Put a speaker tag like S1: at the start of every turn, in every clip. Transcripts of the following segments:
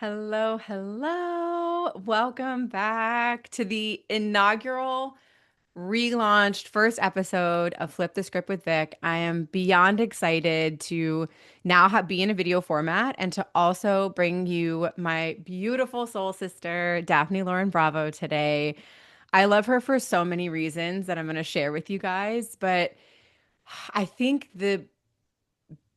S1: Hello, hello. Welcome back to the inaugural relaunched first episode of Flip the Script with Vic. I am beyond excited to now be in a video format and to also bring you my beautiful soul sister, Daphne Lauren Bravo, today. I love her for so many reasons that I'm going to share with you guys, but I think the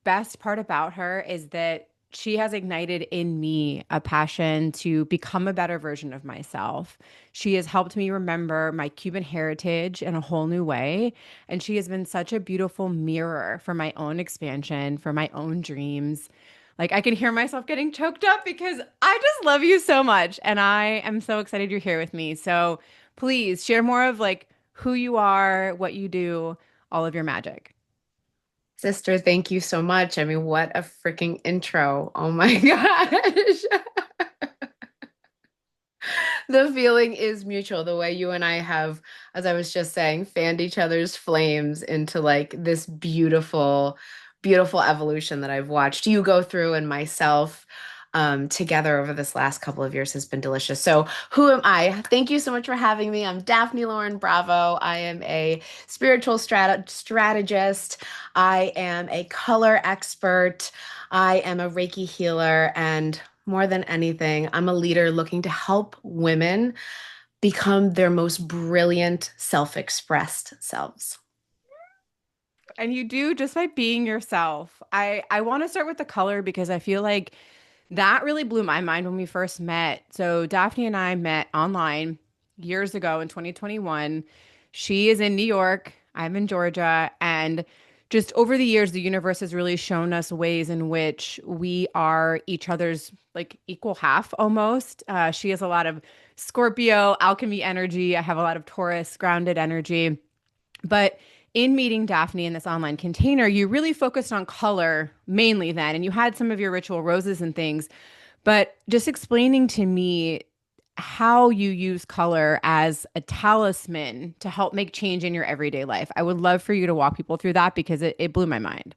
S1: best part about her is that she has ignited in me a passion to become a better version of myself. She has helped me remember my Cuban heritage in a whole new way. And she has been such a beautiful mirror for my own expansion, for my own dreams. Like, I can hear myself getting choked up because I just love you so much. And I am so excited you're here with me. So please share more of like who you are, what you do, all of your magic.
S2: Sister, thank you so much. I mean, what a freaking intro. Oh my gosh. The feeling is mutual. The way you and I have, as I was just saying, fanned each other's flames into like this beautiful, beautiful evolution that I've watched you go through and myself together over this last couple of years has been delicious. So, who am I? Thank you so much for having me. I'm Daphne Lauren Bravo. I am a spiritual strategist. I am a color expert. I am a Reiki healer. And more than anything, I'm a leader looking to help women become their most brilliant, self expressed selves.
S1: And you do just by being yourself. I want to start with the color because I feel like that really blew my mind when we first met. So Daphne and I met online years ago in 2021. She is in New York, I'm in Georgia, and just over the years the universe has really shown us ways in which we are each other's like equal half almost. She has a lot of Scorpio alchemy energy. I have a lot of Taurus grounded energy. But in meeting Daphne in this online container, you really focused on color mainly then, and you had some of your ritual roses and things. But just explaining to me how you use color as a talisman to help make change in your everyday life. I would love for you to walk people through that because it blew my mind.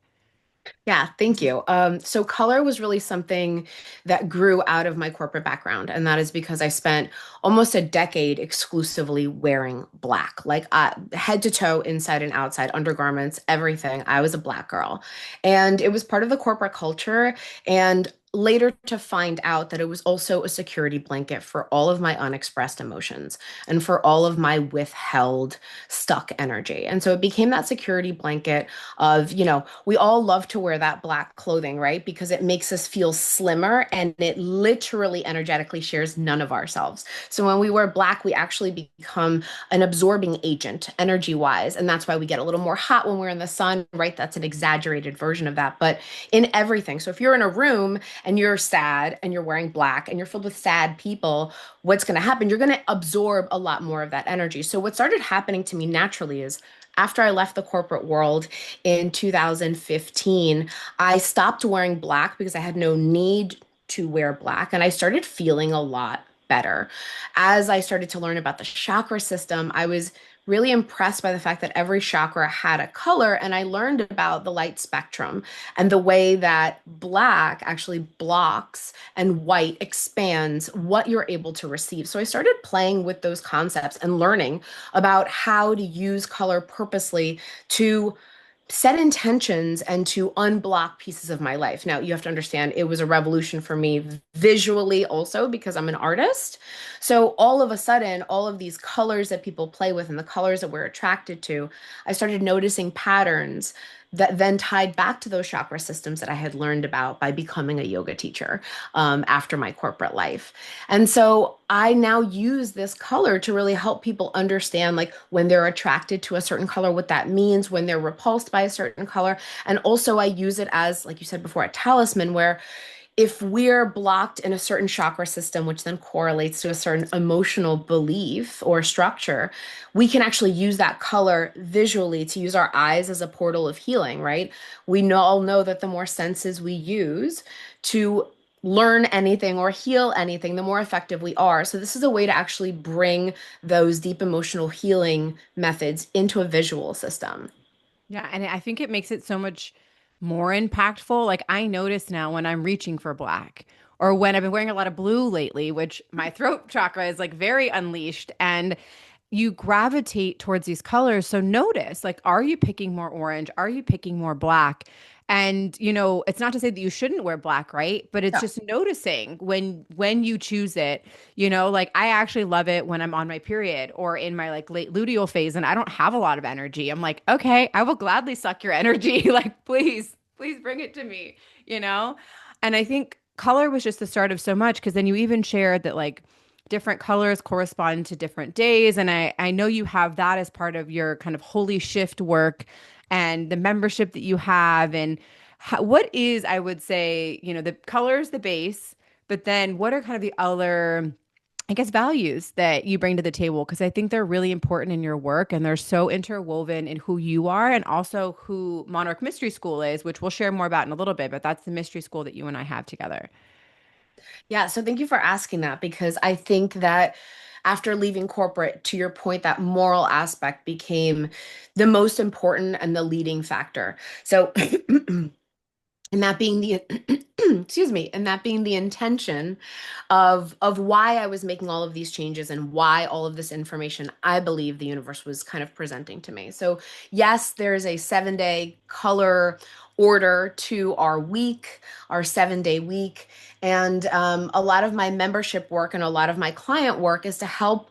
S2: Yeah, thank you. So color was really something that grew out of my corporate background, and that is because I spent almost a decade exclusively wearing black, like head to toe, inside and outside, undergarments, everything. I was a black girl, and it was part of the corporate culture. And later to find out that it was also a security blanket for all of my unexpressed emotions and for all of my withheld, stuck energy. And so it became that security blanket of, we all love to wear that black clothing, right? Because it makes us feel slimmer and it literally energetically shares none of ourselves. So when we wear black, we actually become an absorbing agent energy wise. And that's why we get a little more hot when we're in the sun, right? That's an exaggerated version of that. But in everything. So if you're in a room and you're sad and you're wearing black and you're filled with sad people, what's going to happen? You're going to absorb a lot more of that energy. So what started happening to me naturally is after I left the corporate world in 2015, I stopped wearing black because I had no need to wear black and I started feeling a lot better. As I started to learn about the chakra system, I was really impressed by the fact that every chakra had a color and I learned about the light spectrum and the way that black actually blocks and white expands what you're able to receive. So I started playing with those concepts and learning about how to use color purposely to set intentions and to unblock pieces of my life. Now, you have to understand it was a revolution for me visually also because I'm an artist. So, all of a sudden, all of these colors that people play with and the colors that we're attracted to, I started noticing patterns that then tied back to those chakra systems that I had learned about by becoming a yoga teacher after my corporate life. And so I now use this color to really help people understand, like when they're attracted to a certain color, what that means, when they're repulsed by a certain color. And also, I use it as, like you said before, a talisman where if we're blocked in a certain chakra system, which then correlates to a certain emotional belief or structure, we can actually use that color visually to use our eyes as a portal of healing, right? All know that the more senses we use to learn anything or heal anything, the more effective we are. So, this is a way to actually bring those deep emotional healing methods into a visual system.
S1: Yeah, and I think it makes it so much more impactful. Like I notice now when I'm reaching for black or when I've been wearing a lot of blue lately, which my throat chakra is like very unleashed. And you gravitate towards these colors. So notice, like, are you picking more orange? Are you picking more black? And it's not to say that you shouldn't wear black, right? But it's
S2: Yeah.
S1: just noticing when you choose it. Like I actually love it when I'm on my period or in my like late luteal phase and I don't have a lot of energy. I'm like, okay, I will gladly suck your energy. Like, please bring it to me, you know? And I think color was just the start of so much because then you even shared that like different colors correspond to different days. And I know you have that as part of your kind of holy shift work and the membership that you have. And what is, I would say, the colors, the base, but then what are kind of the other, I guess, values that you bring to the table? Because I think they're really important in your work and they're so interwoven in who you are and also who Monarch Mystery School is, which we'll share more about in a little bit. But that's the mystery school that you and I have together.
S2: Yeah, so thank you for asking that because I think that after leaving corporate, to your point, that moral aspect became the most important and the leading factor. So and that being the excuse me, and that being the intention of why I was making all of these changes and why all of this information I believe the universe was kind of presenting to me. So yes, there's a 7-day color order to our week, our 7-day week, and a lot of my membership work and a lot of my client work is to help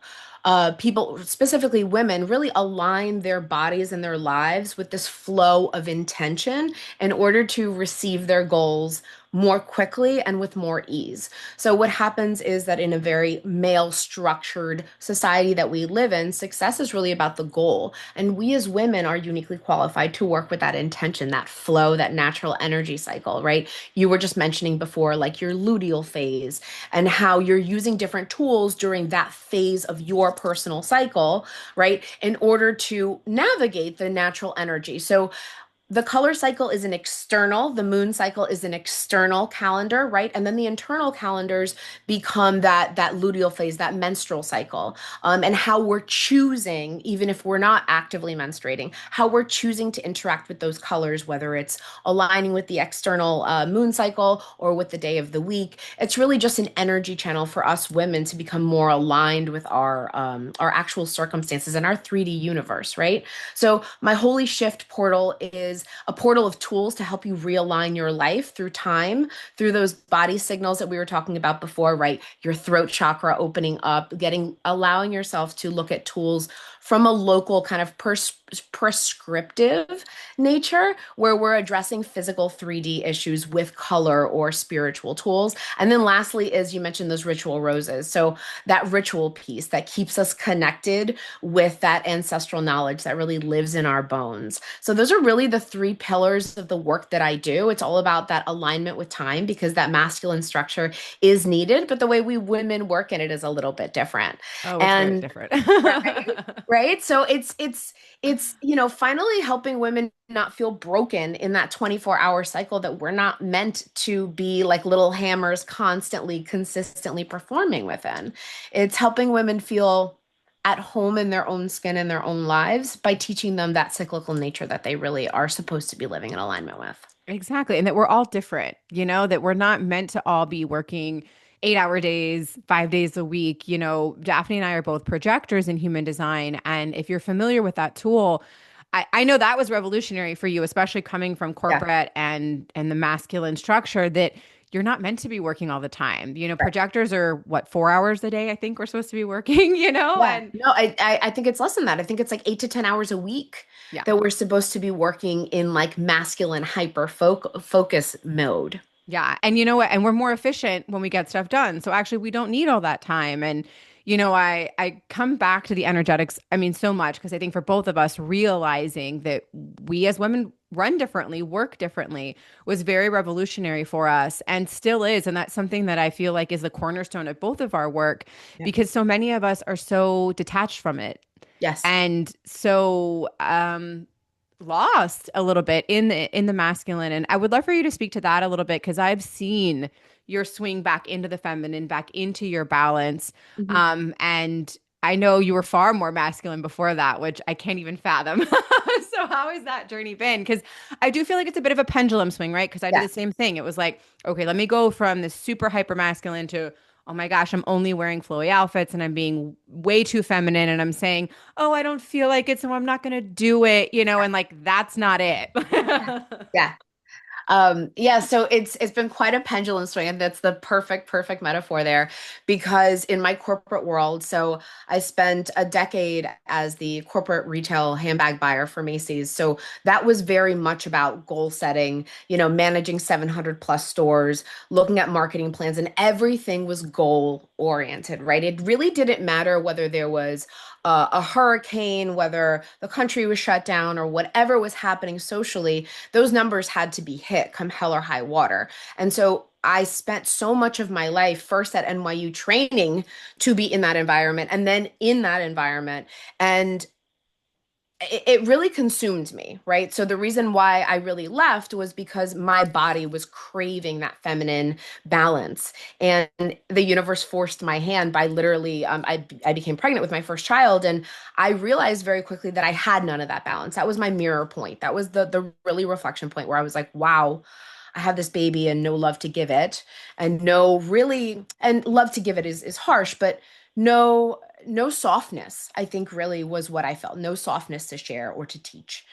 S2: people, specifically women, really align their bodies and their lives with this flow of intention in order to receive their goals more quickly and with more ease. So, what happens is that in a very male structured society that we live in, success is really about the goal. And we as women are uniquely qualified to work with that intention, that flow, that natural energy cycle, right? You were just mentioning before, like your luteal phase and how you're using different tools during that phase of your personal cycle, right? In order to navigate the natural energy. So, the color cycle is an external, the moon cycle is an external calendar, right? And then the internal calendars become that luteal phase, that menstrual cycle, and how we're choosing, even if we're not actively menstruating, how we're choosing to interact with those colors, whether it's aligning with the external moon cycle or with the day of the week. It's really just an energy channel for us women to become more aligned with our actual circumstances and our 3D universe, right? So my Holy Shift portal is a portal of tools to help you realign your life through time, through those body signals that we were talking about before, right? Your throat chakra opening up, allowing yourself to look at tools from a local kind of prescriptive nature where we're addressing physical 3D issues with color or spiritual tools. And then lastly is you mentioned those ritual roses. So that ritual piece that keeps us connected with that ancestral knowledge that really lives in our bones. So those are really the three pillars of the work that I do. It's all about that alignment with time because that masculine structure is needed, but the way we women work in it is a little bit different.
S1: Oh, it's very
S2: And
S1: different.
S2: right, right. So it's finally helping women not feel broken in that 24-hour cycle that we're not meant to be like little hammers constantly, consistently performing within. It's helping women feel at home in their own skin and their own lives by teaching them that cyclical nature that they really are supposed to be living in alignment with.
S1: Exactly. And that we're all different, that we're not meant to all be working 8-hour days, 5 days a week. Daphne and I are both projectors in human design. And if you're familiar with that tool, I know that was revolutionary for you, especially coming from
S2: Yeah.
S1: corporate and the masculine structure that you're not meant to be working all the time.
S2: Right.
S1: Projectors are what, 4 hours a day, I think we're supposed to be working,
S2: Yeah.
S1: and
S2: No, I think it's less than that. I think it's like 8 to 10 hours a week
S1: yeah.
S2: that we're supposed to be working in like masculine focus mode.
S1: Yeah. And you know what? And we're more efficient when we get stuff done. So actually we don't need all that time. And I come back to the energetics, I mean, so much because I think for both of us realizing that we as women run differently, work differently was very revolutionary for us and still is. And that's something that I feel like is the cornerstone of both of our work
S2: Yeah.
S1: because so many of us are so detached from it
S2: Yes.
S1: and so lost a little bit in the masculine. And I would love for you to speak to that a little bit because I've seen your swing back into the feminine, back into your balance.
S2: Mhm.
S1: And I know you were far more masculine before that, which I can't even fathom. So how has that journey been? Because I do feel like it's a bit of a pendulum swing, right? Because I did
S2: Yeah.
S1: the same thing. It was like, okay, let me go from this super hyper masculine to, oh my gosh, I'm only wearing flowy outfits and I'm being way too feminine and I'm saying, oh, I don't feel like it, so I'm not gonna do it, and like that's not it.
S2: Yeah. Yeah, so it's been quite a pendulum swing, and that's the perfect metaphor there. Because in my corporate world, so I spent a decade as the corporate retail handbag buyer for Macy's. So that was very much about goal setting, managing 700 plus stores, looking at marketing plans, and everything was goal oriented, right? It really didn't matter whether there was a hurricane, whether the country was shut down, or whatever was happening socially. Those numbers had to be hit come hell or high water. And so I spent so much of my life first at NYU training to be in that environment and then in that environment. And it really consumed me, right? So the reason why I really left was because my body was craving that feminine balance, and the universe forced my hand by literally. I became pregnant with my first child, and I realized very quickly that I had none of that balance. That was my mirror point. That was the really reflection point where I was like, wow. I have this baby and no love to give it, and no really, and love to give it is harsh, but no softness, I think really was what I felt. No softness to share or to teach.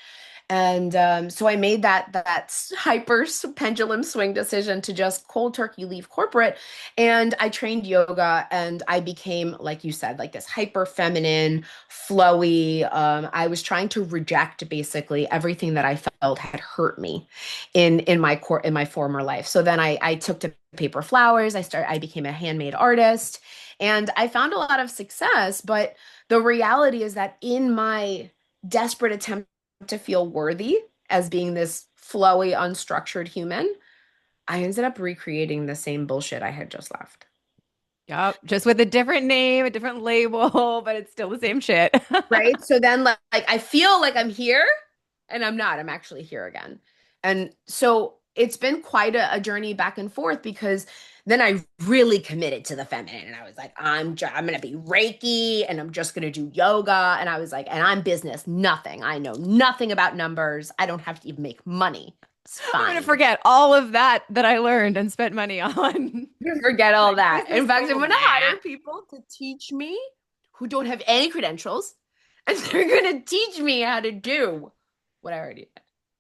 S2: And so I made that hyper pendulum swing decision to just cold turkey leave corporate. And I trained yoga and I became, like you said, like this hyper feminine, flowy. I was trying to reject basically everything that I felt had hurt me in my former life. So then I took to paper flowers. I became a handmade artist and I found a lot of success. But the reality is that in my desperate attempt to feel worthy as being this flowy, unstructured human, I ended up recreating the same bullshit I had just left.
S1: Yep, just with a different name, a different label, but it's still the same shit.
S2: Right? So then, like I feel like I'm here and I'm not. I'm actually here again. And so it's been quite a journey back and forth because then I really committed to the feminine and I was like, I'm gonna be Reiki and I'm just gonna do yoga. And I was like, and I'm business, nothing. I know nothing about numbers. I don't have to even make money. It's
S1: I'm gonna
S2: fine.
S1: forget all of that I learned and spent money on.
S2: Forget all
S1: Like
S2: that.
S1: business
S2: In fact, I'm
S1: school,
S2: going to
S1: nah.
S2: hire people to teach me who don't have any credentials, and they're going to teach me how to do what I already did.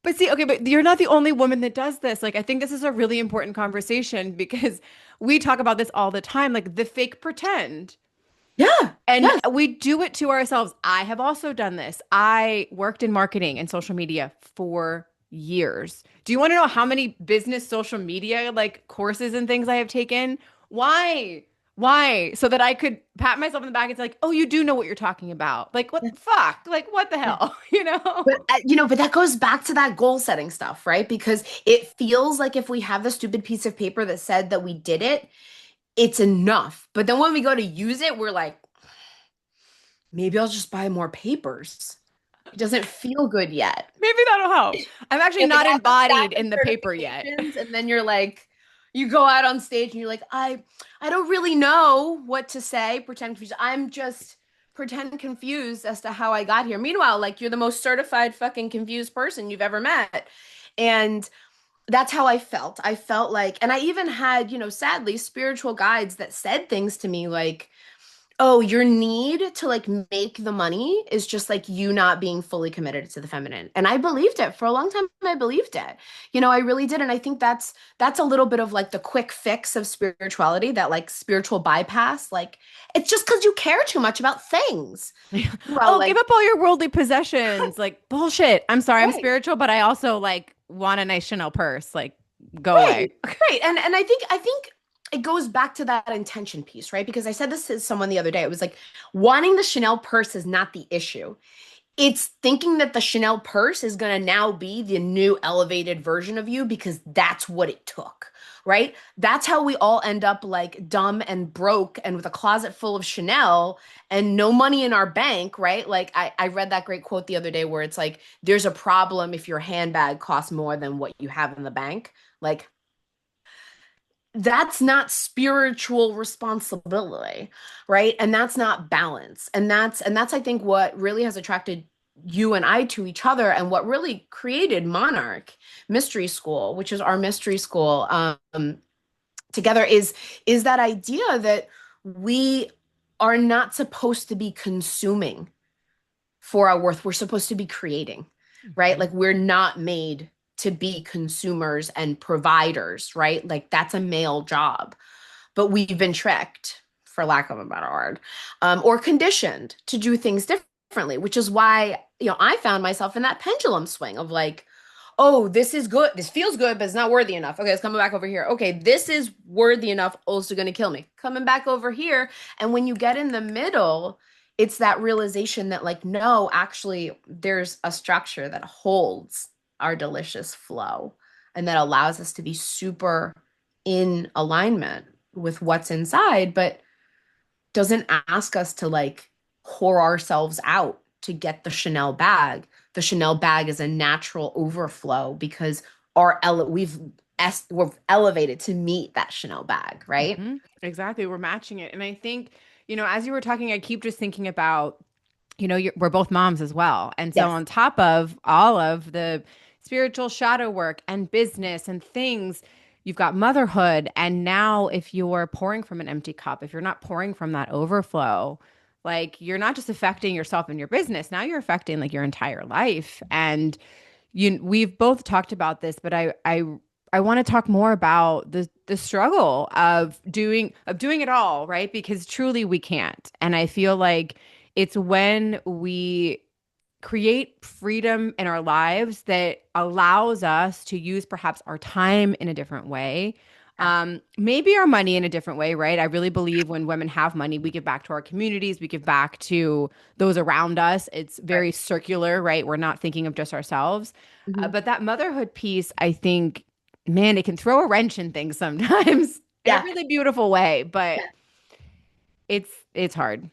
S1: But see, okay, but you're not the only woman that does this. Like, I think this is a really important conversation because we talk about this all the time, like the fake pretend.
S2: Yeah.
S1: And
S2: Yes.
S1: we do it to ourselves. I have also done this. I worked in marketing and social media for years. Do you want to know how many business social media like courses and things I have taken? Why? Why? So that I could pat myself on the back and say, like, oh, you do know what you're talking about. Like, what
S2: Yeah.
S1: the fuck? Like, what the
S2: Yeah.
S1: hell? You know?
S2: But that goes back to that goal setting stuff, right? Because it feels like if we have the stupid piece of paper that said that we did it, it's enough. But then when we go to use it, we're like, maybe I'll just buy more papers. It doesn't feel good yet.
S1: Maybe that'll help. I'm actually
S2: You have
S1: not
S2: like a stack
S1: embodied
S2: of
S1: in the paper yet.
S2: certifications, and then you're like, you go out on stage and you're like, I don't really know what to say, pretend confused. I'm just pretend confused as to how I got here. Meanwhile, like you're the most certified fucking confused person you've ever met. And that's how I felt. I felt like, and I even had, sadly, spiritual guides that said things to me like, oh, your need to like make the money is just like you not being fully committed to the feminine. And I believed it for a long time. I believed it. I really did. And I think that's a little bit of like the quick fix of spirituality, that like spiritual bypass. Like it's just because you care too much about things. Well,
S1: Oh, give
S2: like
S1: up all your worldly possessions. Like, bullshit. I'm sorry, I'm
S2: right,
S1: spiritual, but I also like want a nice Chanel purse. Like, go away.
S2: right, right. And I think it goes back to that intention piece, right? Because I said this to someone the other day. It was like wanting the Chanel purse is not the issue. It's thinking that the Chanel purse is going to now be the new elevated version of you because that's what it took, right? That's how we all end up like dumb and broke and with a closet full of Chanel and no money in our bank, right? Like I read that great quote the other day where it's like, there's a problem if your handbag costs more than what you have in the bank. Like, that's not spiritual responsibility, right? And that's not balance. And that's I think what really has attracted you and I to each other. And what really created Monarch Mystery School, which is our mystery school, together is that idea that we are not supposed to be consuming for our worth. We're supposed to be creating, right?
S1: Mhm.
S2: Like we're not made to be consumers and providers, right? Like that's a male job, but we've been tricked, for lack of a better word, or conditioned to do things differently, which is why, I found myself in that pendulum swing of like, oh, this is good. This feels good, but it's not worthy enough. Okay, it's coming back over here. Okay, this is worthy enough, also going to kill me. Coming back over here. And when you get in the middle, it's that realization that, like, no, actually, there's a structure that holds our delicious flow and that allows us to be super in alignment with what's inside, but doesn't ask us to like pour ourselves out to get the Chanel bag. The Chanel bag is a natural overflow because we're elevated to meet that Chanel bag, right?
S1: Exactly. We're matching it. And I think, as you were talking, I keep just thinking about, we're both moms as well. And so,
S2: Yes.
S1: on top of all of the spiritual shadow work and business and things, you've got motherhood. And now, if you're pouring from an empty cup, if you're not pouring from that overflow, like you're not just affecting yourself and your business, now you're affecting like your entire life. And we've both talked about this, but I want to talk more about the struggle of doing it all, right? Because truly we can't. And I feel like it's when we create freedom in our lives that allows us to use perhaps our time in a different way. Maybe our money in a different way, right? I really believe when women have money, we give back to our communities, we give back to those around us. It's
S2: Right.
S1: very circular, right? We're not thinking of just ourselves.
S2: Mhm.
S1: But that motherhood piece, I think, man, it can throw a wrench in things sometimes in a
S2: Yeah.
S1: really beautiful way, but it's hard.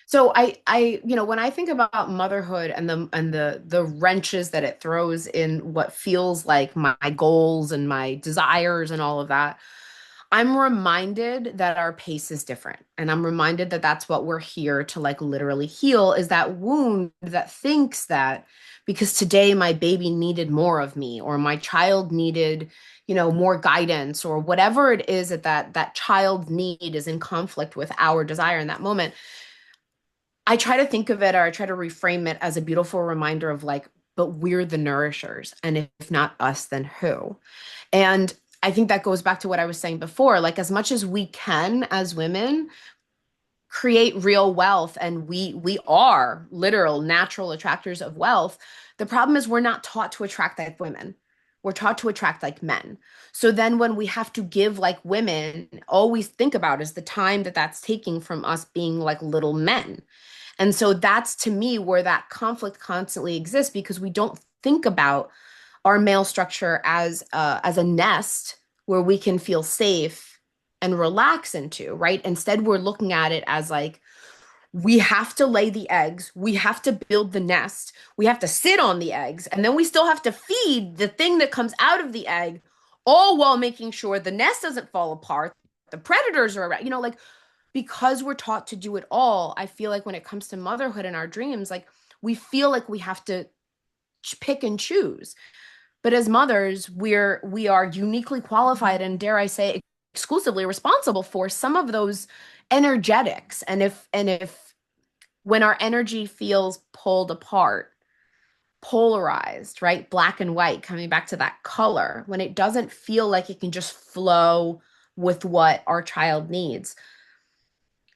S2: So when I think about motherhood and the wrenches that it throws in what feels like my goals and my desires and all of that, I'm reminded that our pace is different. And I'm reminded that that's what we're here to like literally heal is that wound that thinks that because today my baby needed more of me or my child needed, more guidance or whatever it is that child need is in conflict with our desire in that moment. I try to think of it or I try to reframe it as a beautiful reminder of like, but we're the nourishers. And if not us, then who? And I think that goes back to what I was saying before. Like, as much as we can as women create real wealth, and we are literal natural attractors of wealth, the problem is we're not taught to attract like women. We're taught to attract like men. So then when we have to give like women, all we think about is the time that that's taking from us being like little men. And so that's to me where that conflict constantly exists because we don't think about our male structure as a nest where we can feel safe and relax into, right? Instead, we're looking at it as like we have to lay the eggs, we have to build the nest, we have to sit on the eggs, and then we still have to feed the thing that comes out of the egg, all while making sure the nest doesn't fall apart. The predators are around, like because we're taught to do it all. I feel like when it comes to motherhood and our dreams, like we feel like we have to pick and choose. But as mothers, we are uniquely qualified and dare I say exclusively responsible for some of those energetics. And if when our energy feels pulled apart, polarized, right? Black and white, coming back to that color, when it doesn't feel like it can just flow with what our child needs,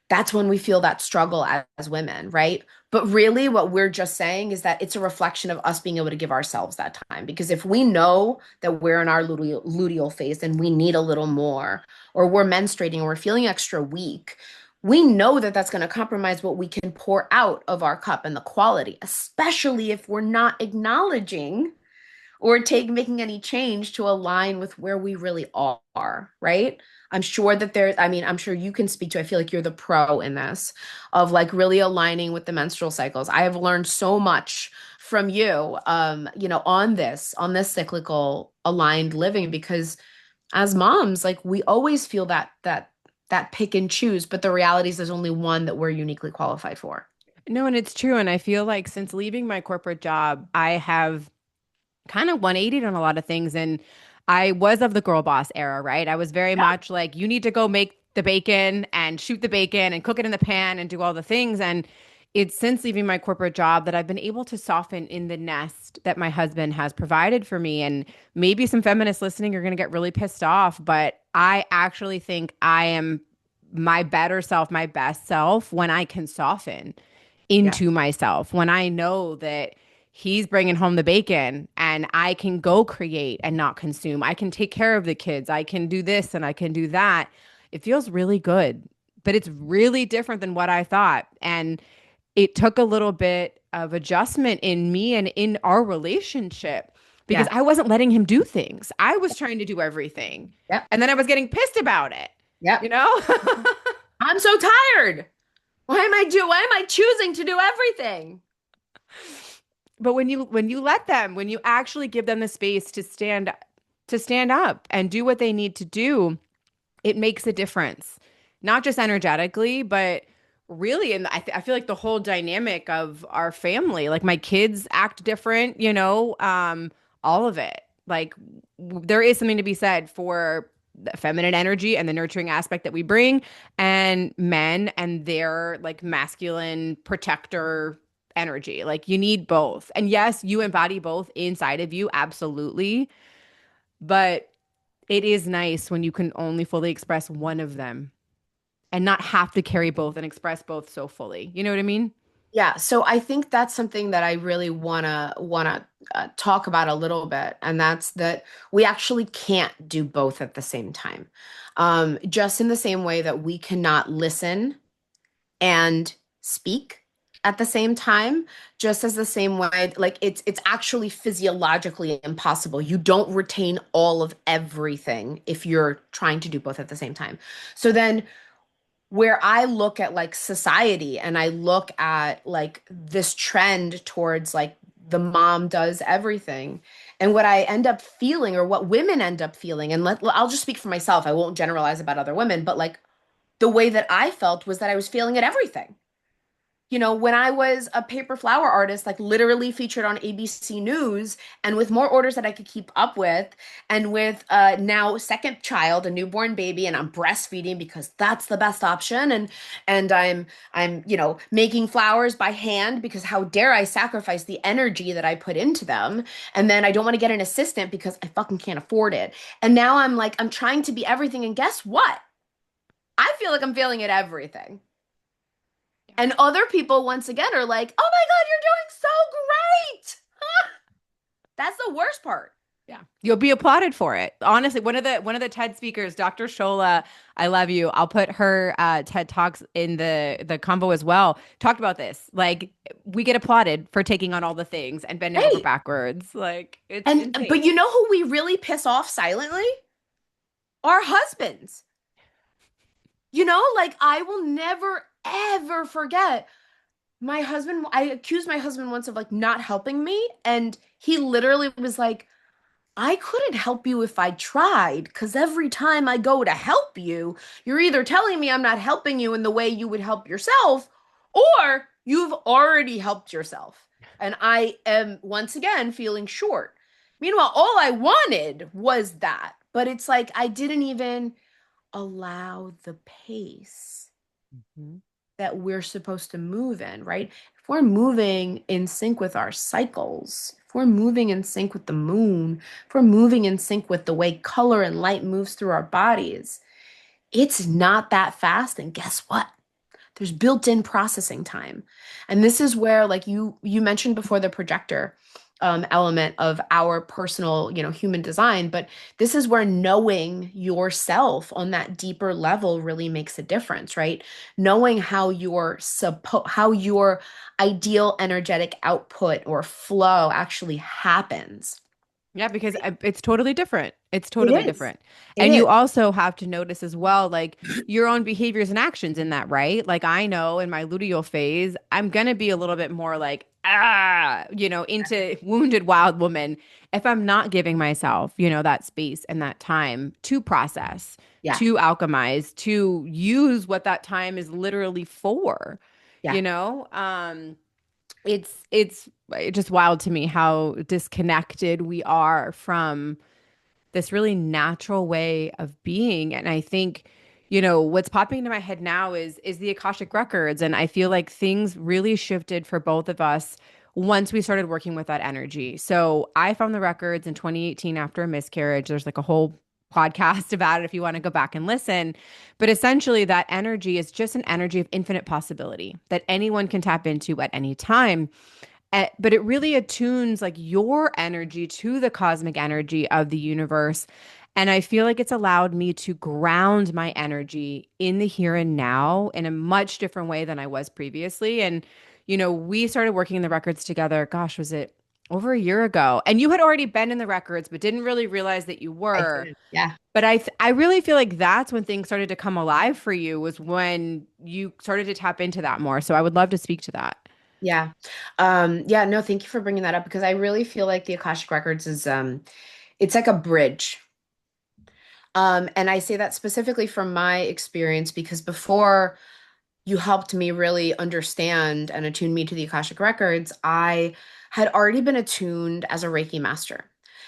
S2: that's when we feel that struggle as women, right? But really, what we're just saying is that it's a reflection of us being able to give ourselves that time. Because if we know that we're in our luteal phase and we need a little more, or we're menstruating or we're feeling extra weak, we know that that's going to compromise what we can pour out of our cup and the quality, especially if we're not acknowledging or making any change to align with where we really are, right? I'm sure you can speak to, I feel like you're the pro in this, of like really aligning with the menstrual cycles. I have learned so much from you, on this cyclical aligned living, because as moms, like we always feel that pick and choose, but the reality is there's only one that we're uniquely qualified for.
S1: No, and it's true. And I feel like since leaving my corporate job, I have kind of 180'd on a lot of things. And I was of the girl boss era, right? I was very
S2: Yeah.
S1: much like, you need to go make the bacon and shoot the bacon and cook it in the pan and do all the things. And it's since leaving my corporate job that I've been able to soften in the nest that my husband has provided for me. And maybe some feminists listening are going to get really pissed off, but I actually think I am my better self, my best self when I can soften
S2: Yeah.
S1: into myself, when I know that he's bringing home the bacon and I can go create and not consume. I can take care of the kids. I can do this and I can do that. It feels really good, but it's really different than what I thought. And it took a little bit of adjustment in me and in our relationship because
S2: Yeah.
S1: I wasn't letting him do things. I was trying to do everything.
S2: Yep.
S1: And then I was getting pissed about it,
S2: Yep.
S1: you know?
S2: I'm so tired. Why am I choosing to do everything?
S1: But when you let them, when you actually give them the space to stand up and do what they need to do, it makes a difference. Not just energetically, but really I feel like the whole dynamic of our family, like my kids act different, all of it. Like there is something to be said for the feminine energy and the nurturing aspect that we bring, and men and their like masculine protector energy. Like you need both. And yes, you embody both inside of you, absolutely. But it is nice when you can only fully express one of them and not have to carry both and express both so fully. You know what I mean?
S2: Yeah, so I think that's something that I really wanna talk about a little bit, and that's that we actually can't do both at the same time. Just in the same way that we cannot listen and speak at the same time, just as the same way, like it's actually physiologically impossible. You don't retain all of everything if you're trying to do both at the same time. So then where I look at like society and I look at like this trend towards like the mom does everything. And what I end up feeling or what women end up feeling, and I'll just speak for myself. I won't generalize about other women, but like the way that I felt was that I was failing at everything. When I was a paper flower artist, like literally featured on ABC News, and with more orders that I could keep up with, and with now second child, a newborn baby, and I'm breastfeeding because that's the best option, and I'm making flowers by hand because how dare I sacrifice the energy that I put into them, and then I don't want to get an assistant because I fucking can't afford it, and now I'm trying to be everything, and guess what? I feel like I'm failing at everything. And other people, once again, are like, oh my God, you're doing so great. That's the worst part.
S1: Yeah. You'll be applauded for it. Honestly, one of the TED speakers, Dr. Shola, I love you. I'll put her TED Talks in the combo as well. Talked about this. Like we get applauded for taking on all the things and bending over
S2: Hey,
S1: backwards. Like it's
S2: but
S1: insane.
S2: you know who we really piss off silently? Our husbands. Like I will never, ever forget my husband. I accused my husband once of like not helping me. And he literally was like, I couldn't help you if I tried, because every time I go to help you, you're either telling me I'm not helping you in the way you would help yourself, or you've already helped yourself. And I am once again feeling short. Meanwhile, all I wanted was that. But it's like I didn't even allow the pace
S1: Mhm.
S2: that we're supposed to move in, right? If we're moving in sync with our cycles, if we're moving in sync with the moon, if we're moving in sync with the way color and light moves through our bodies, it's not that fast. And guess what? There's built-in processing time. And this is where, like you mentioned before, the projector element of our personal, human design, but this is where knowing yourself on that deeper level really makes a difference, right? Knowing how your ideal energetic output or flow actually happens.
S1: Yeah, because it's totally different. It's
S2: It
S1: totally
S2: is.
S1: different.
S2: It
S1: And you
S2: is.
S1: also have to notice as well, like your own behaviors and actions in that, right? Like I know in my luteal phase, I'm gonna be a little bit more like, into wounded wild woman if I'm not giving myself, that space and that time to process,
S2: Yeah.
S1: to alchemize, to use what that time is literally for.
S2: Yeah.
S1: you know? It's just wild to me how disconnected we are from this really natural way of being. And I think, what's popping into my head now is the Akashic records. And I feel like things really shifted for both of us once we started working with that energy. So I found the records in 2018 after a miscarriage. There's like a whole podcast about it if you want to go back and listen. But essentially, that energy is just an energy of infinite possibility that anyone can tap into at any time. But it really attunes like your energy to the cosmic energy of the universe. And I feel like it's allowed me to ground my energy in the here and now in a much different way than I was previously. And, we started working the records together. Gosh, was it over a year ago? And you had already been in the records, but didn't really realize that you
S2: I
S1: were.
S2: did. Yeah.
S1: But I really feel like that's when things started to come alive for you, was when you started to tap into that more. So I would love to speak to that.
S2: Yeah. Yeah, no, thank you for bringing that up because I really feel like the Akashic Records is it's like a bridge. And I say that specifically from my experience because before you helped me really understand and attune me to the Akashic Records, I had already been attuned as a Reiki master.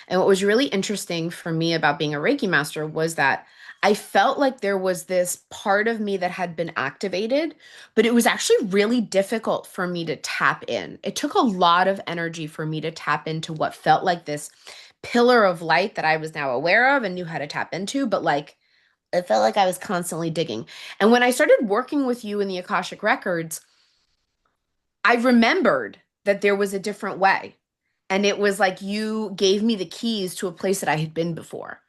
S2: And what was really interesting for me about being a Reiki master was that I felt like there was this part of me that had been activated, but it was actually really difficult for me to tap in. It took a lot of energy for me to tap into what felt like this pillar of light that I was now aware of and knew how to tap into, but like it felt like I was constantly digging. And when I started working with you in the Akashic Records, I remembered that there was a different way. And it was like you gave me the keys to a place that I had been before.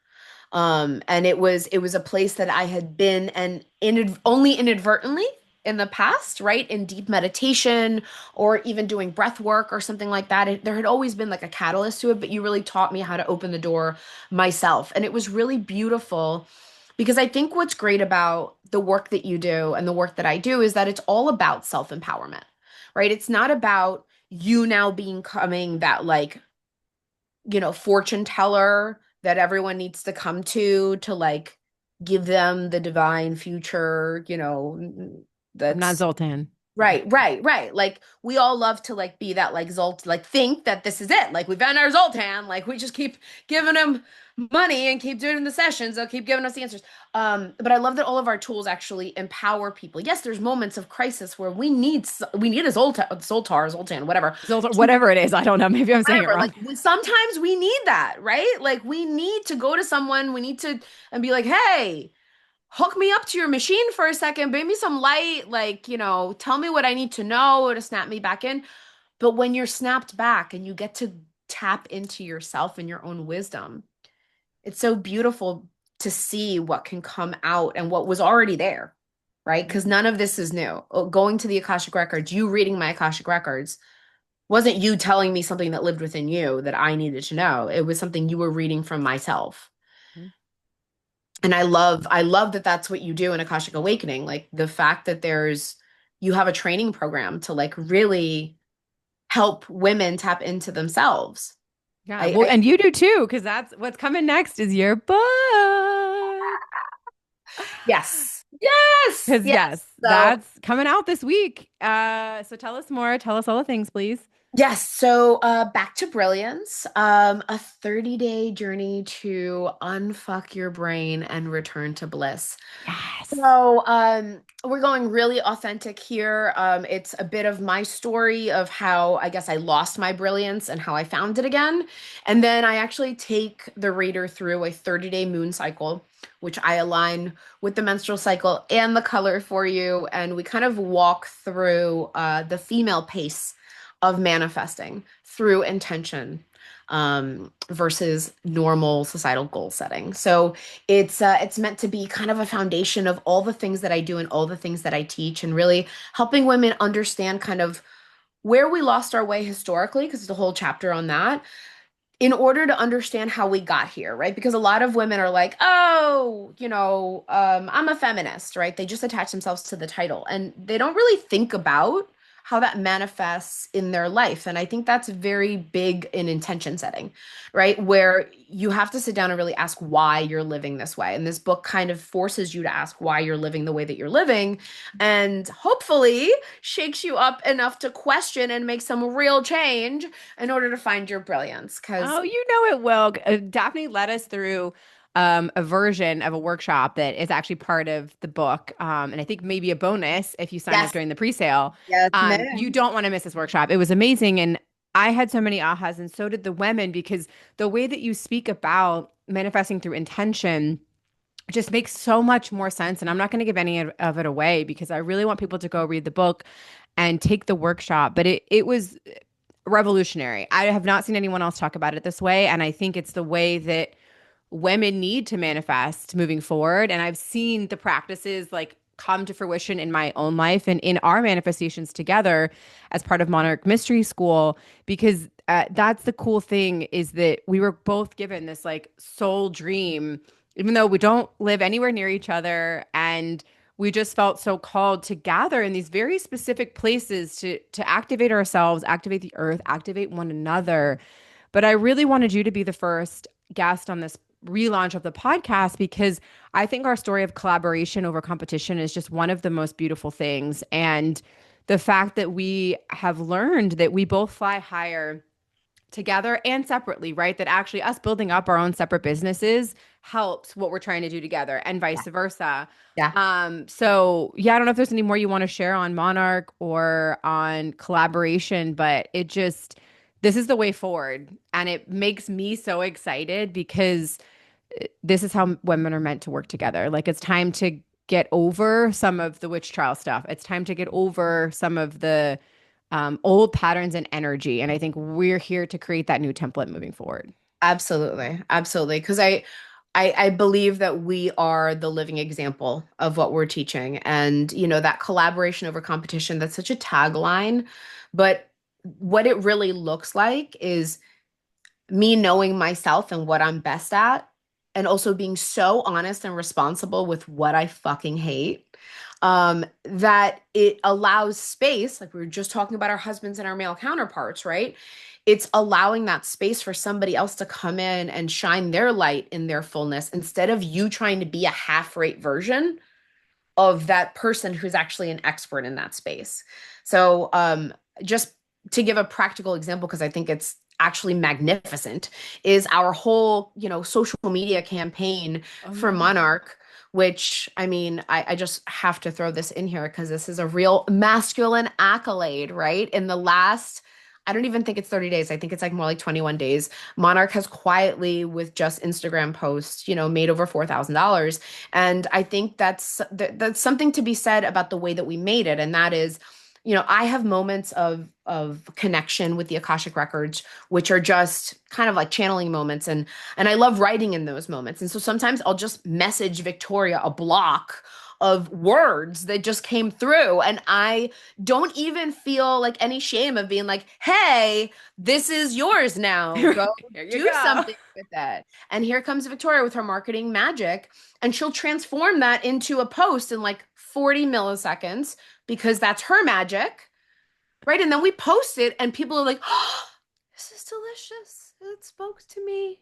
S2: And it was a place that I had been and only inadvertently in the past, right? In deep meditation or even doing breath work or something like that. There had always been like a catalyst to it, but you really taught me how to open the door myself. And it was really beautiful because I think what's great about the work that you do and the work that I do is that it's all about self-empowerment, right? It's not about you now becoming that like fortune teller that everyone needs to come to like give them the divine future,
S1: I'm not
S2: that's
S1: Zoltan.
S2: right, right, right. Like we all love to like be that like Zolt, like think that this is it. Like we found our Zoltan, like we just keep giving him money and keep doing the sessions. They'll keep giving us the answers. But I love that all of our tools actually empower people. Yes, there's moments of crisis where we need a Zoltan, whatever,
S1: Zoltan,
S2: to
S1: whatever it is. I don't know. Maybe I'm saying it
S2: whatever.
S1: wrong.
S2: Like sometimes we need that, right? Like we need to go to someone, we need to and be like, "Hey, hook me up to your machine for a second, bring me some light, like, tell me what I need to know to snap me back in." But when you're snapped back and you get to tap into yourself and your own wisdom, it's so beautiful to see what can come out and what was already there, right? Because none of this is new. Going to the Akashic Records, you reading my Akashic Records wasn't you telling me something that lived within you that I needed to know. It was something you were reading from myself. And I love that that's what you do in Akashic Awakening. Like the fact that you have a training program to like really help women tap into themselves.
S1: Yeah.
S2: I,
S1: Well,
S2: I
S1: and you do too, because that's what's coming next is your book.
S2: yes. Yes.
S1: Because,
S2: Yes.
S1: yes,
S2: So
S1: that's coming out this week. So tell us more. Tell us all the things, please.
S2: yes, so back to Brilliance, a 30-day journey to unfuck your brain and return to bliss.
S1: Yes.
S2: So, we're going really authentic here. It's a bit of my story of how I guess I lost my brilliance and how I found it again. And then I actually take the reader through a 30-day moon cycle, which I align with the menstrual cycle and the color for you. And we kind of walk through the female pace of manifesting through intention versus normal societal goal setting. So it's meant to be kind of a foundation of all the things that I do and all the things that I teach, and really helping women understand kind of where we lost our way historically, because there's a whole chapter on that, in order to understand how we got here, right? Because a lot of women are like, oh, I'm a feminist, right? They just attach themselves to the title and they don't really think about how that manifests in their life. And I think that's very big in intention setting, right? Where you have to sit down and really ask why you're living this way. And this book kind of forces you to ask why you're living the way that you're living, and hopefully shakes you up enough to question and make some real change in order to find your brilliance. Because,
S1: Oh, you know it will. Daphne led us through a version of a workshop that is actually part of the book. And I think maybe a bonus if you sign up
S2: yes,
S1: during the pre-sale.
S2: yes,
S1: You
S2: ma'am.
S1: don't want to miss this workshop. It was amazing. And I had so many ahas, and so did the women, because the way that you speak about manifesting through intention just makes so much more sense. And I'm not going to give any of it away because I really want people to go read the book and take the workshop. But it was revolutionary. I have not seen anyone else talk about it this way. And I think it's the way that women need to manifest moving forward. And I've seen the practices like come to fruition in my own life and in our manifestations together as part of Monarch Mystery School, because that's the cool thing, is that we were both given this like soul dream, even though we don't live anywhere near each other. And we just felt so called to gather in these very specific places to activate ourselves, activate the earth, activate one another. But I really wanted you to be the first guest on this relaunch of the podcast, because I think our story of collaboration over competition is just one of the most beautiful things. And the fact that we have learned that we both fly higher together and separately, right? That actually us building up our own separate businesses helps what we're trying to do together, and
S2: Yeah.
S1: vice versa.
S2: Yeah.
S1: So yeah, I don't know if there's any more you want to share on Monarch or on collaboration, but it just, this is the way forward. And it makes me so excited because this is how women are meant to work together. Like it's time to get over some of the witch trial stuff. It's time to get over some of the old patterns and energy. And I think we're here to create that new template moving forward.
S2: Absolutely. Absolutely. Because I believe that we are the living example of what we're teaching. And, that collaboration over competition, that's such a tagline. But what it really looks like is me knowing myself and what I'm best at, and also being so honest and responsible with what I fucking hate. That it allows space, like we were just talking about our husbands and our male counterparts, right? It's allowing that space for somebody else to come in and shine their light in their fullness instead of you trying to be a half-rate version of that person who's actually an expert in that space. So, just to give a practical example, because I think it's actually magnificent, is our whole, social media campaign
S1: Oh,
S2: for
S1: yeah.
S2: Monarch, which I mean, I just have to throw this in here because this is a real masculine accolade, right? In the last, I don't even think it's 30 days. I think it's like more like 21 days. Monarch has quietly, with just Instagram posts, made over $4,000. And I think that's something to be said about the way that we made it. And that is, I have moments of connection with the Akashic records, which are just kind of like channeling moments, and I love writing in those moments. And so sometimes I'll just message Victoria a block of words that just came through, and I don't even feel like any shame of being like, "Hey, this is yours now. Go
S1: Here you
S2: do
S1: go.
S2: something with that." And here comes Victoria with her marketing magic, and she'll transform that into a post in like 40 milliseconds because that's her magic, right? And then we post it, and people are like, "Oh, this is delicious. It spoke to me."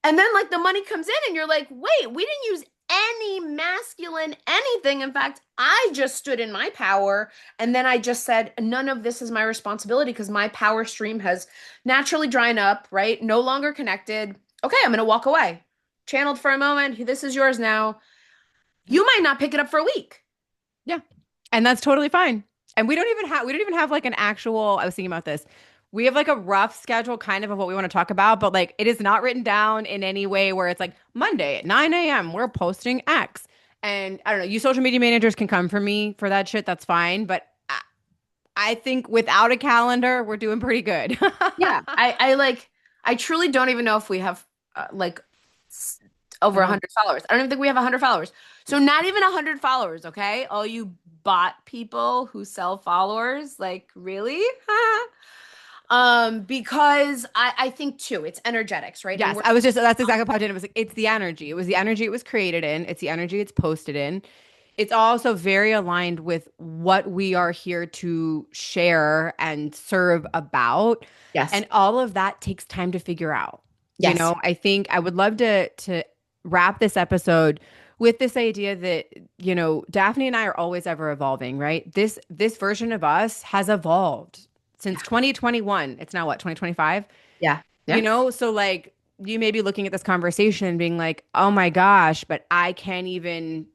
S2: And then, like, the money comes in, and you're like, wait, we didn't use any masculine anything. In fact, I just stood in my power. And then I just said, none of this is my responsibility because my power stream has naturally dried up, right? No longer connected. Okay, I'm going to walk away. Channeled for a moment. This is yours now. You might not pick it up for a week.
S1: Yeah. And that's totally fine. And we don't even have like an actual, I was thinking about this. We have like a rough schedule kind of what we want to talk about, but like it is not written down in any way where it's like Monday at 9 a.m. we're posting X. And I don't know, you social media managers can come for me for that shit. That's fine. But I think without a calendar, we're doing pretty good.
S2: Yeah, I truly don't even know if we have like s- over
S1: I don't,
S2: 100 followers. I don't even think we have 100 followers. So not even 100 followers, okay? All you bot people who sell followers, like really? Because I think too, it's energetics, right? And
S1: yes,
S2: we're
S1: that's exactly what I did. It was like, it's the energy. It was the energy it was created in. It's the energy it's posted in. It's also very aligned with what we are here to share and serve about.
S2: Yes.
S1: And all of that takes time to figure out.
S2: Yes.
S1: I think I would love to wrap this episode with this idea that, Daphne and I are always ever evolving, right? This version of us has evolved since
S2: Yeah.
S1: 2021. It's now what, 2025?
S2: Yeah. Yeah.
S1: So like you may be looking at this conversation and being like, "Oh my gosh, but I can't even,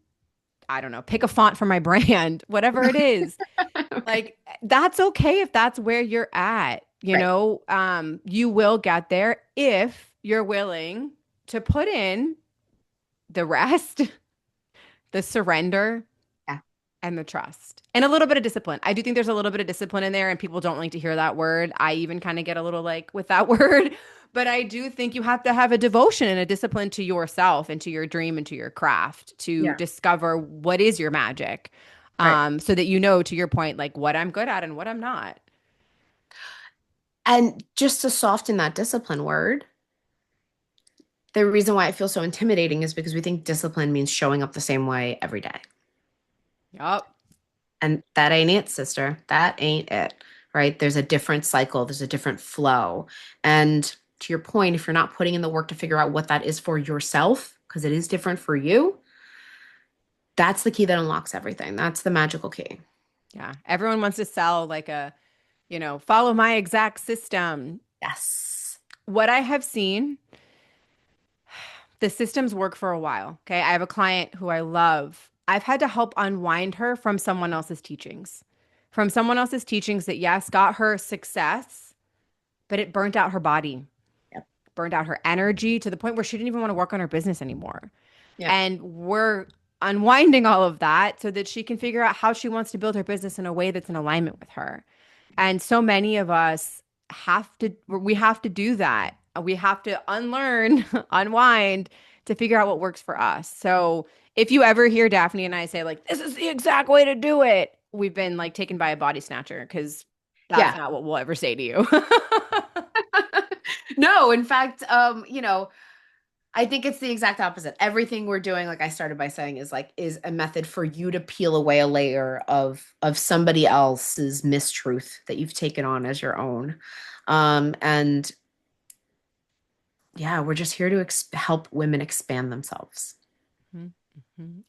S1: I don't know, pick a font for my brand, whatever it is."
S2: Right.
S1: Like that's okay if that's where you're at.
S2: Right.
S1: You will get there if you're willing to put in the rest, the surrender,
S2: Yeah.
S1: and the trust. And a little bit of discipline. I do think there's a little bit of discipline in there, and people don't like to hear that word. I even kind of get a little like with that word. But I do think you have to have a devotion and a discipline to yourself and to your dream and to your craft to
S2: Yeah.
S1: discover what is your magic.
S2: Right.
S1: So that you know, to your point, like what I'm good at and what I'm not.
S2: And just to soften that discipline word, the reason why it feels so intimidating is because we think discipline means showing up the same way every day.
S1: Yup.
S2: And that ain't it, sister. That ain't it, right? There's a different cycle, there's a different flow. And to your point, if you're not putting in the work to figure out what that is for yourself, because it is different for you, that's the key that unlocks everything. That's the magical key.
S1: Yeah. Everyone wants to sell like follow my exact system.
S2: Yes.
S1: What I have seen, the systems work for a while. Okay. I have a client who I love. I've had to help unwind her from someone else's teachings, that, yes, got her success, but it burnt out her body,
S2: Yep.
S1: burned out her energy to the point where she didn't even want to work on her business anymore.
S2: Yep.
S1: And we're unwinding all of that so that she can figure out how she wants to build her business in a way that's in alignment with her. And so many of us we have to do that. We have to unlearn, unwind to figure out what works for us. So if you ever hear Daphne and I say, like, this is the exact way to do it, we've been like taken by a body snatcher because that's
S2: Yeah.
S1: not what we'll ever say to you.
S2: No, in fact, I think it's the exact opposite. Everything we're doing, like I started by saying, is a method for you to peel away a layer of somebody else's mistruth that you've taken on as your own. And yeah, we're just here to help women expand themselves.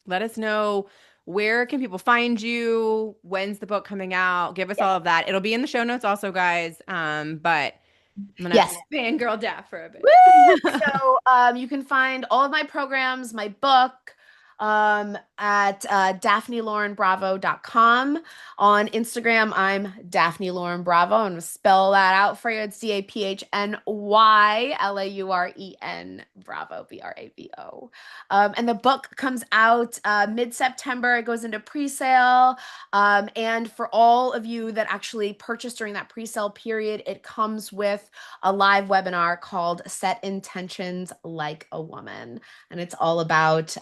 S1: Let us know, where can people find you? When's the book coming out? Give us
S2: Yeah.
S1: all of that. It'll be in the show notes also, guys. But I'm gonna
S2: Yes.
S1: fangirl Daph for a bit.
S2: Woo! So you can find all of my programs, my book, at DaphnyLaurenBravo.com. On Instagram, I'm Daphny Lauren Bravo. I'm going to spell that out for you. It's DaphnyLauren Bravo, Bravo. And the book comes out mid-September. It goes into pre-sale. And for all of you that actually purchase during that pre-sale period, it comes with a live webinar called Set Intentions Like a Woman. And it's all about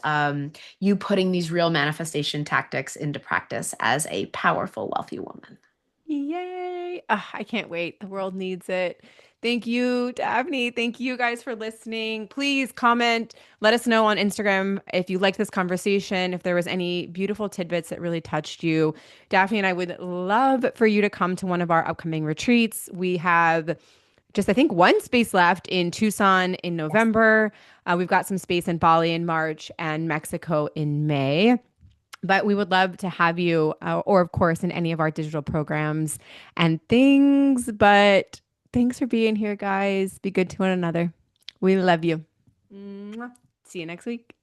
S2: you putting these real manifestation tactics into practice as a powerful, wealthy woman.
S1: Yay. I can't wait. The world needs it. Thank you, Daphne. Thank you guys for listening. Please comment. Let us know on Instagram if you liked this conversation, if there was any beautiful tidbits that really touched you. Daphne and I would love for you to come to one of our upcoming retreats. We have just, I think, one space left in Tucson in
S2: Yes.
S1: November. We've got some space in Bali in March and Mexico in May. But we would love to have you, or of course, in any of our digital programs and things. But thanks for being here, guys. Be good to one another. We love you. Mwah. See you next week.